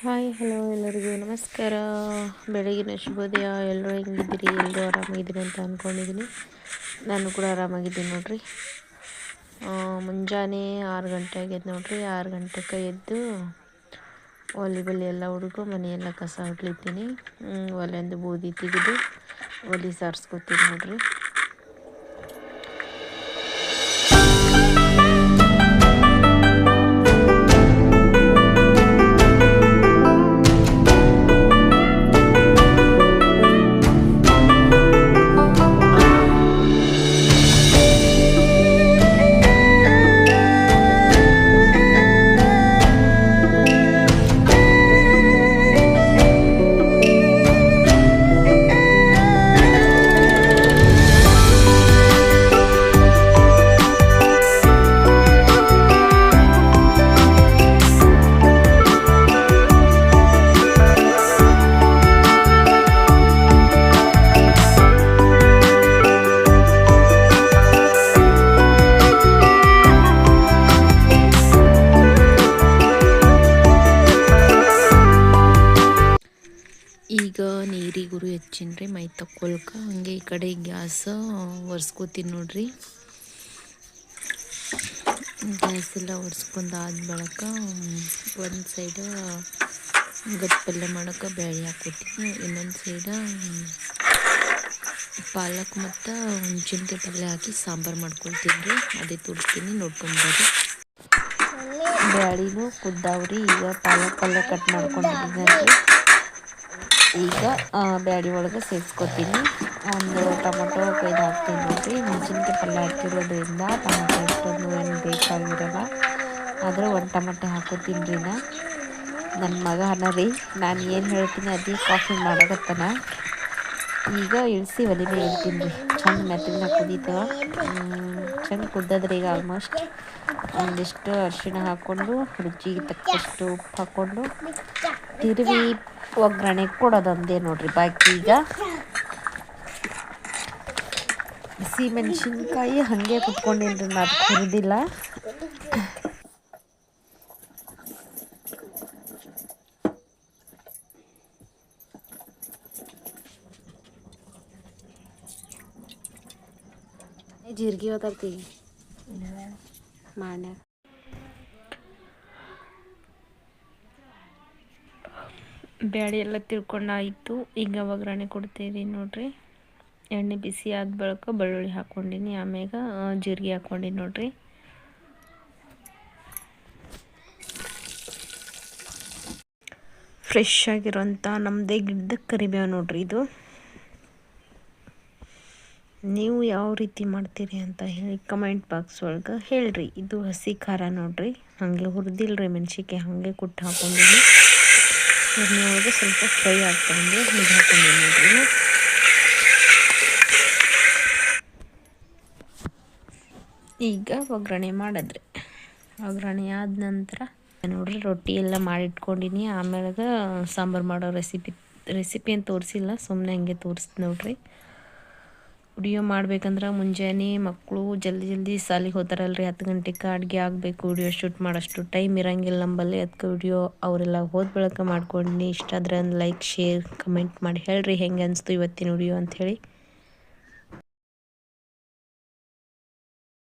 Hi hello ಎಲ್ಲರಿಗೂ ನಮಸ್ಕಾರ. ಬೆಳಗಿನ ಶುಭೋದಯ. ಎಲ್ಲರೂ ಹೆಂಗಿದ್ದೀರಿ? ಎಲ್ಲರೂ ಆರಾಮಾಗಿದ್ದೀರಿ ಅಂತ ಅಂದ್ಕೊಂಡಿದ್ದೀನಿ. ನಾನು ಕೂಡ ಆರಾಮಾಗಿದ್ದೀನಿ ನೋಡ್ರಿ. ಮುಂಜಾನೆ 6 ಗಂಟೆ ಆಗೈತೆ ನೋಡ್ರಿ. 6 ಗಂಟೆಗೆ ಎದ್ದು ಒಲೆ ಎಲ್ಲ ಹುಡುಗು ಮನೆಯೆಲ್ಲ ಕಸ ಹೊಡ್ಲಿತ್ತೀನಿ. ಒಲೆಂದು ಬೂದಿ ತೆಗೆದು ಒಲೆ ಸಾರಿಸ್ಕೊತೀನಿ ನೋಡ್ರಿ. ಈಗ ನೀರಿಗೆ ಗುರು ಹೆಚ್ಚಿನ್ರಿ ಮೈ ತಕ್ಕೊಲ್ಕ. ಹಂಗೆ ಈ ಕಡೆ ಗ್ಯಾಸ್ ಒರೆಸ್ಕೋತೀನಿ ನೋಡ್ರಿ. ಗ್ಯಾಸ್ ಎಲ್ಲ ಒರೆಸ್ಕೊಂಡಾದ ಬಳಿಕ ಒಂದು ಸೈಡ ಗಟ್ಟಿ ಪಲ್ಯ ಮಾಡೋಕೆ ಬೇಳೆ ಹಾಕೋತೀನಿ. ಇನ್ನೊಂದು ಸೈಡ ಪಾಲಕ್ ಮತ್ತು ಹುಣ್ಸಿನ್ಕಾಯಿ ಪಲ್ಯ ಹಾಕಿ ಸಾಂಬಾರು ಮಾಡ್ಕೊಳ್ತೀನಿ ರೀ. ಅದೇ ತೋರಿಸ್ತೀನಿ, ನೋಡ್ಕೊಂಡ್ಬರ್ರಿ. ಬ್ಯಾಳಿನೂ ಕುದ್ದಾವ್ರಿ. ಈಗ ಪಾಲಕ್ ಪಲ್ಯ ಕಟ್ ಮಾಡ್ಕೊಂಡಿದ್ದೀನಿ. ಈಗ ಬ್ಯಾಡಿ ಒಳಗೆ ಸೇರಿಸ್ಕೊತೀನಿ. ಒಂದು ಟೊಮೊಟೊ ಕೊಯ್ದು ಹಾಕ್ತೀನಿ ನೋಡ್ರಿ. ಮೆಣಸಿನ್ಕಾಯಿ ಪಲ್ಯ ಹಾಕಿರೋದ್ರಿಂದ ಟೊಮೊಟೊ ಅಷ್ಟೊಂದು ಏನು ಬೇಕಾಗಿರಲ್ಲ. ಆದರೆ ಒಂದು ಟೊಮೊಟೊ ಹಾಕೋತೀನಿ ರೀ. ನನ್ನ ಮಗ ರೀ ನಾನು ಏನು ಹೇಳ್ತೀನಿ ಅದೇ ಕಾಫಿ ಮಾಡಕತ್ತಾನ. ಈಗ ಇಳಿಸಿ ಒಲೆ ಮೇಲೆ ಇಡ್ತೀನಿ ರೀ. ಚೆಂದ ಮೆತ್ತಗೆ ಕುದೀತವ. ಚೆಂದ ಕುದ್ದದ್ರಿ. ಈಗ ಆಲ್ಮೋಸ್ಟ್ ಒಂದಿಷ್ಟು ಅರಿಶಿಣ ಹಾಕ್ಕೊಂಡು ರುಚಿಗೆ ತಕ್ಕಷ್ಟು ಉಪ್ಪು ಹಾಕ್ಕೊಂಡು ತಿರುವಿ ಒಗ್ಗರಣೆ ಕೊಡೋದೊಂದೇ ನೋಡ್ರಿ. ಬಾಕಿ ಈಗ ಹಸಿಮೆಣ್ಸಿನ್ಕಾಯಿ ಹಾಗೆ ಕುತ್ಕೊಂಡೇನ್ರಿ, ನಾನು ಹುರಿದಿಲ್ಲ. ಜೀರಿಗೆ ಓದಾಡ್ತೀವಿ ಮಾಡ್ಯಾಗ ಬ್ಯಾಳಿ ಎಲ್ಲ ತಿಳ್ಕೊಂಡಾಯಿತು. ಈಗ ಒಗ್ಗರಣೆ ಕೊಡ್ತೀವಿ ನೋಡ್ರಿ. ಎಣ್ಣೆ ಬಿಸಿ ಆದ ಬಳಿಕ ಬೆಳ್ಳುಳ್ಳಿ ಹಾಕ್ಕೊಂಡಿನಿ. ಆಮ್ಯಾಗ ಜೀರಿಗೆ ಹಾಕ್ಕೊಂಡಿನಿ ನೋಡ್ರಿ. ಫ್ರೆಶ್ ಆಗಿರೋಂಥ ನಮ್ಮದೇ ಗಿಡದ ಕರಿಬೇವು ನೋಡ್ರಿ ಇದು. ನೀವು ಯಾವ ರೀತಿ ಮಾಡ್ತೀರಿ ಅಂತ ಹೇಳಿ ಕಮೆಂಟ್ ಬಾಕ್ಸ್ ಒಳಗೆ ಹೇಳ್ರಿ. ಇದು ಹಸಿ ಖಾರ ನೋಡ್ರಿ. ಹಾಗೆ ಹುರಿದಿಲ್ರಿ ಮೆಣಸಿನ್ಕಾಯಿ, ಹಾಗೆ ಕುಟ್ಟು ಹಾಕೊಂಡಿನಿ. ಎಣ್ಣೆ ಒಳಗೆ ಸ್ವಲ್ಪ ಫ್ರೈ ಹಾಕ್ಕೊಂಡು ಇದು ಹಾಕೊಂಡಿನಿ ನೋಡ್ರಿ. ಈಗ ಒಗ್ಗರಣೆ ಮಾಡಿದ್ರಿ. ಒಗ್ಗರಣೆ ಆದ ನಂತರ ನೋಡ್ರಿ ರೊಟ್ಟಿ ಎಲ್ಲ ಮಾಡಿಟ್ಕೊಂಡಿನಿ. ಆಮೇಲೆ ಸಾಂಬಾರು ಮಾಡೋ ರೆಸಿಪಿ ಏನು ತೋರಿಸಿಲ್ಲ, ಸುಮ್ಮನೆ ಹಂಗೆ ತೋರಿಸ್ತು ನೋಡ್ರಿ. ವಿಡಿಯೋ ಮಾಡ್ಬೇಕಂದ್ರೆ ಮುಂಜಾನೆ ಮಕ್ಕಳು ಜಲ್ದಿ ಸಾಲಿಗೆ ಹೋಗ್ತಾರಲ್ರಿ. 10 ಗಂಟೆಗೆ ಅಡುಗೆ ಆಗಬೇಕು. ವಿಡಿಯೋ ಶೂಟ್ ಮಾಡೋಷ್ಟು ಟೈಮ್ ಇರೋಂಗಿಲ್ಲ ನಂಬಲ್ಲಿ. ಅದಕ್ಕೆ ವಿಡಿಯೋ ಅವರೆಲ್ಲ ಹೋದ ಬಳಿಕ ಮಾಡ್ಕೊಂಡು ಇಷ್ಟ ಆದ್ರೆ ಒಂದು ಲೈಕ್, ಶೇರ್, ಕಮೆಂಟ್ ಮಾಡಿ ಹೇಳ್ರಿ ಹೆಂಗೆ ಅನಿಸ್ತು ಇವತ್ತಿನ ವಿಡಿಯೋ ಅಂಥೇಳಿ.